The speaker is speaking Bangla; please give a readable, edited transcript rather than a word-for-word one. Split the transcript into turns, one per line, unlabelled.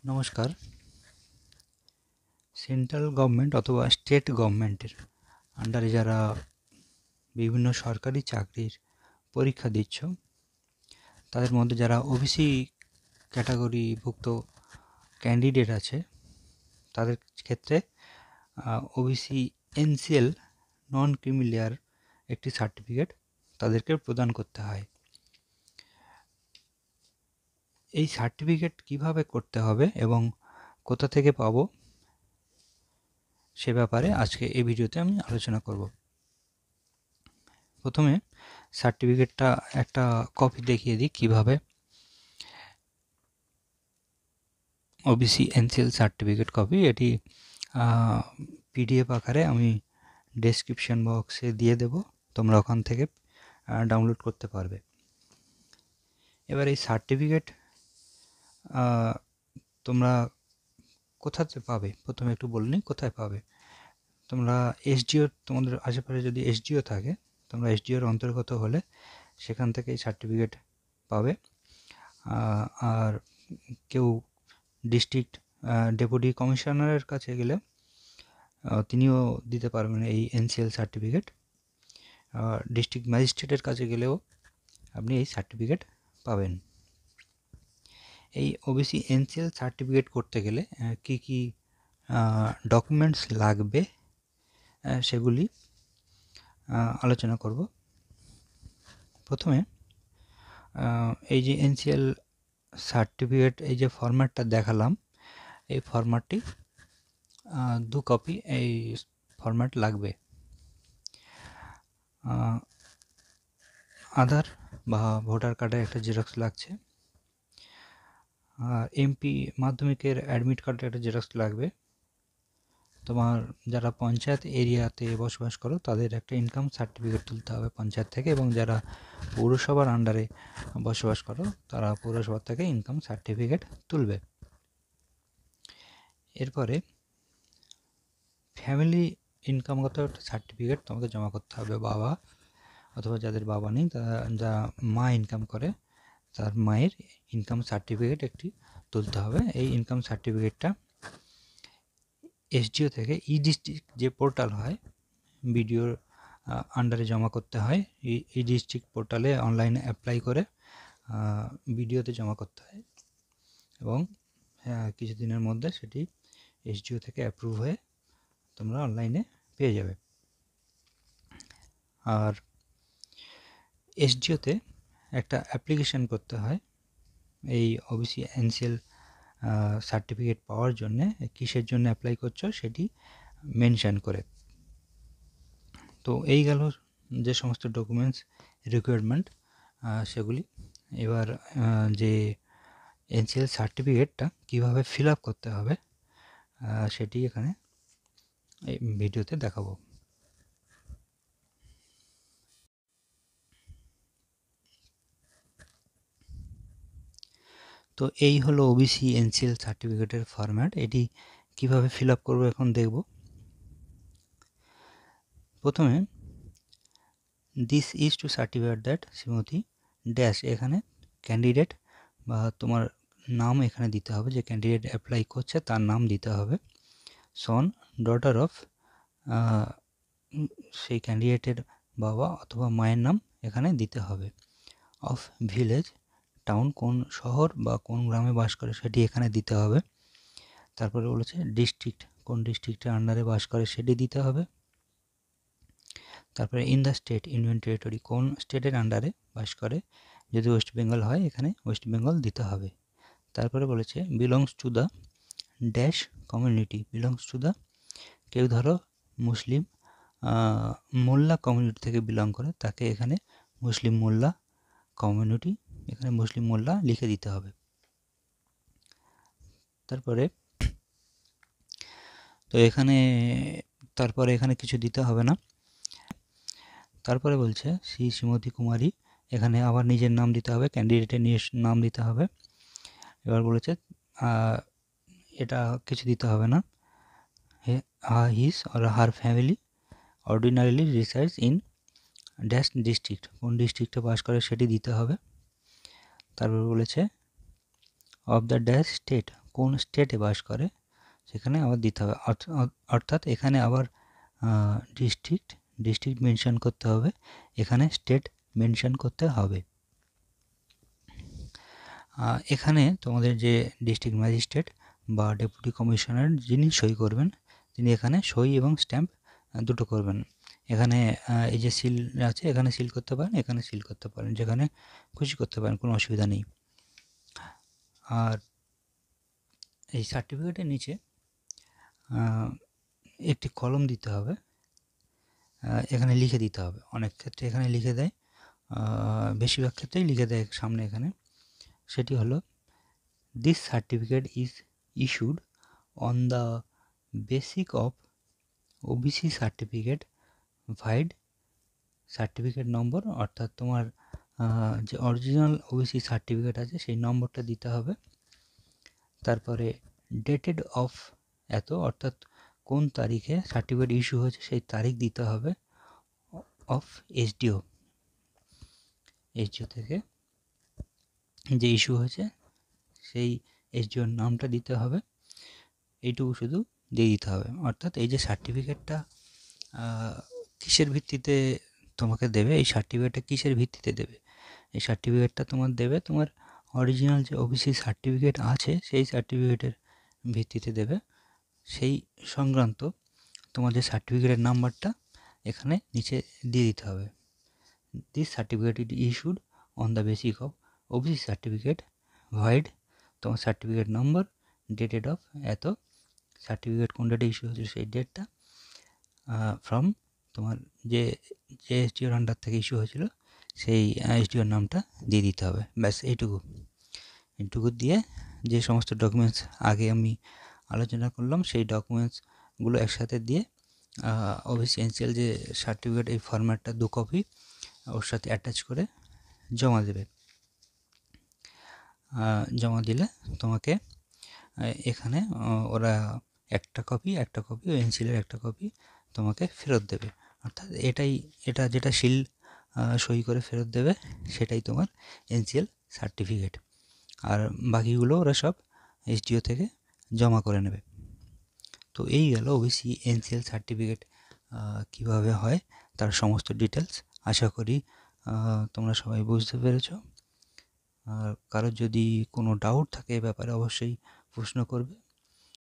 নমস্কার। সেন্ট্রাল গভর্নমেন্ট অথবা স্টেট গভর্নমেন্টের আন্ডারে যারা বিভিন্ন সরকারি চাকরির পরীক্ষা দিচ্ছ, তাদের মধ্যে যারা ওবিসি ক্যাটাগরিভুক্ত ক্যান্ডিডেট আছে, তাদের ক্ষেত্রে ওবিসি এনসিএল নন ক্রিমি লেয়ার একটি সার্টিফিকেট তাদেরকে প্রদান করতে হয়। এই সার্টিফিকেট কিভাবে করতে হবে এবং কোথা থেকে পাবো সে ব্যাপারে আজকে এই ভিডিওতে আমি আলোচনা করব। প্রথমে সার্টিফিকেটটা একটা কপি দেখিয়ে দিই কিভাবে ওবিসি এনসিএল সার্টিফিকেট কপি, এটি পিডিএফ আকারে আমি ডেসক্রিপশন বক্সে দিয়ে দেব, তোমরা ওখান থেকে ডাউনলোড করতে পারবে। এবার এই সার্টিফিকেট তোমরা কোথাতে পাবে, প্রথমে একটু বলে নিই কোথায় পাবে। তোমরা এসডিও, তোমাদের আশেপাশে যদি এসডিও থাকে, তোমরা এসডিওর অন্তর্গত হলে সেখান থেকে এই সার্টিফিকেট পাবে। আর কেউ ডিস্ট্রিক্ট ডেপুটি কমিশনারের কাছে গেলে তিনিও দিতে পারবেন এই এনসিএল সার্টিফিকেট। ডিস্ট্রিক্ট ম্যাজিস্ট্রেটের কাছে গেলেও আপনি এই সার্টিফিকেট পাবেন। এই ওবিসি এনসিএল সার্টিফিকেট করতে গেলে কি কি ডকুমেন্টস লাগবে সেগুলি আলোচনা করব। প্রথমে এই যে এনসিএল সার্টিফিকেট, এই যে ফরম্যাটটা দেখালাম, এই ফরম্যাটটি 2 কপি এই ফরম্যাট লাগবে। আধার বা ভোটার কার্ডের একটা জেরক্স লাগছে, আর এমপি মাধ্যমিকের অ্যাডমিট কার্ডের একটা জেরক্স লাগবে। তোমার যারা পঞ্চায়েত এরিয়াতে বসবাস করো তাদের একটা ইনকাম সার্টিফিকেট তুলতে হবে পঞ্চায়েত থেকে, এবং যারা পৌরসভার আন্ডারে বসবাস করো তারা পৌরসভা থেকে ইনকাম সার্টিফিকেট তুলবে। এরপরে ফ্যামিলি ইনকামগত একটা সার্টিফিকেট তোমাকে জমা করতে হবে। বাবা অথবা যাদের বাবা নেই, যা মা ইনকাম করে তার মায়ের ইনকাম সার্টিফিকেট একটি তুলতে হবে। এই ইনকাম সার্টিফিকেটটা এসডিও থেকে ই ডিস্ট্রিক্ট যে পোর্টাল হয়, বিডিওর আন্ডারে জমা করতে হয়। ই ডিস্ট্রিক্ট পোর্টালে অনলাইনে অ্যাপ্লাই করে বিডিওতে জমা করতে হয়, এবং কিছুদিনের মধ্যে সেটি এসডিও থেকে অ্যাপ্রুভ হয়ে তোমরা অনলাইনে পেয়ে যাবে। আর এসডিওতে একটা অ্যাপ্লিকেশন করতে হয় এই ওবিসি এনসিএল সার্টিফিকেট পাওয়ার জন্যে। কিসের জন্য অ্যাপ্লাই করছো সেটি মেনশন করে। তো এই গেল যে সমস্ত ডকুমেন্টস রিকোয়ারমেন্ট সেগুলি। এবার যে এনসিএল সার্টিফিকেটটা কীভাবে ফিল আপ করতে হবে সেটি এখানে এই ভিডিওতে দেখাবো। তো এই হলো ওবিসি এনসিএল সার্টিফিকেটের ফরম্যাট। এটি কিভাবে ফিল আপ করবো এখন দেখব। প্রথমে this is two certified that Shrimati dash, এখানে ক্যান্ডিডেট বা তোমার নাম এখানে দিতে হবে, যে ক্যান্ডিডেট অ্যাপ্লাই করছে তার নাম দিতে হবে। সন ডটার অফ, সেই ক্যান্ডিডেটের বাবা অথবা মায়ের নাম এখানে দিতে হবে। অফ ভিলেজ, টাউন, কোন শহর বা কোন গ্রামে বাস করে সেটি এখানে দিতে হবে। তারপরে বলেছে ডিস্ট্রিক্ট, কোন ডিস্ট্রিক্টের আন্ডারে বাস করে সেটি দিতে হবে। তারপরে in the state, union territory, কোন স্টেটের আন্ডারে বাস করে, যদি ওয়েস্ট বেঙ্গল হয় এখানে ওয়েস্ট বেঙ্গল দিতে হবে। তারপরে বলেছে belongs to the dash community, belongs to the, কেউ ধরো মুসলিম মোল্লা কমিউনিটি থেকে বিলং করে, তাকে এখানে মুসলিম মোল্লা কমিউনিটি, এখানে মুসলিম মোল্লা লিখে দিতে হবে। তারপরে এখানে কিছু দিতে হবে না। তারপরে বলছে শ্রীমতী কুমারী, এখানে আবার নিজের নাম দিতে হবে, ক্যান্ডিডেটের নাম দিতে হবে। এবার বলেছে এটা কিছু দিতে হবে না। His or her family ordinarily resides in dash district, কোন ডিস্ট্রিক্টে বাস করে সেটি দিতে হবে। তারপর বলেছে অফ দ্য ড্যাশ স্টেট, কোন স্টেটে বাস করে সেখানে আবার দিতে হবে। অর্থাৎ এখানে আবার ডিস্ট্রিক্ট মেনশন করতে হবে, এখানে স্টেট মেনশন করতে হবে। এখানে তোমাদের যে ডিস্ট্রিক্ট ম্যাজিস্ট্রেট বা ডেপুটি কমিশনার যিনি সই করবেন, তিনি এখানে সই এবং স্ট্যাম্প দুটো করবেন। এখানে এই যে সিল আছে, এখানে সিল করতে পারেন, এখানে সিল করতে পারেন, যেখানে খুশি করতে পারেন, কোনো অসুবিধা নেই। আর এই সার্টিফিকেটের নিচে একটি কলম দিতে হবে, এখানে লিখে দিতে হবে। অনেক ক্ষেত্রে এখানে লিখে দেয়, বেশিরভাগ ক্ষেত্রেই লিখে দেয় সামনে এখানে। সেটি হলো, this certificate is issued on the basic of OBC certificate vide certificate নম্বর। অর্থাৎ তোমার যে অরিজিনাল ওবিসি সার্টিফিকেট আছে সেই নম্বরটা দিতে হবে। তারপরে ডেটেড অফ এত, অর্থাৎ কোন তারিখে সার্টিফিকেট ইস্যু হয়েছে সেই তারিখ দিতে হবে। অফ এসডিও থেকে যে ইস্যু হয়েছে সেই এসডিওর নামটা দিতে হবে। এইটুকু শুধু দিয়ে দিতে হবে। অর্থাৎ এই যে সার্টিফিকেটটা কিসের ভিত্তিতে তোমাকে দেবে, এই সার্টিফিকেটটা কিসের ভিত্তিতে দেবে, এই সার্টিফিকেটটা তোমার দেবে তোমার অরিজিনাল যে ওবিসি সার্টিফিকেট আছে সেই সার্টিফিকেটের ভিত্তিতে দেবে। সেই সংক্রান্ত তোমার যে সার্টিফিকেটের নাম্বারটা এখানে নিচে দিয়ে দিতে হবে। This certificate is issued on the basic of OBC certificate vide, তোমার সার্টিফিকেট নম্বর, ডেটেড অফ এত, সার্টিফিকেট কোন ডেটে ইস্যু হয়েছিল সেই ডেটটা, ফ্রম তোমার যে এসডিওর আন্ডার থেকে ইস্যু হয়েছিল সেই এসডিওর নামটা দিয়ে দিতে হবে। ব্যাস এইটুকু দিয়ে যে সমস্ত ডকুমেন্টস আগে আমি আলোচনা করলাম সেই ডকুমেন্টসগুলো একসাথে দিয়ে ওবিসি এনসিএল যে সার্টিফিকেট এই ফরম্যাটটা 2 কপি ওর সাথে অ্যাটাচ করে জমা দেবে। জমা দিলে তোমাকে এখানে ওরা একটা কপি ও এনসিএলের একটা কপি তোমাকে ফেরত দেবে। অর্থাৎ এটা যেটা সিল সই করে ফেরত দেবে সেটাই তোমার এনসিএল সার্টিফিকেট। আর বাকিগুলো ওরা সব এসডিও থেকে জমা করে নেবে। তো এই গেল ওবিসি এনসিএল সার্টিফিকেট কীভাবে হয় তার সমস্ত ডিটেলস। আশা করি তোমরা সবাই বুঝতে পেরেছো। আর কারোর যদি কোনো ডাউট থাকে এ ব্যাপারে অবশ্যই প্রশ্ন করবে।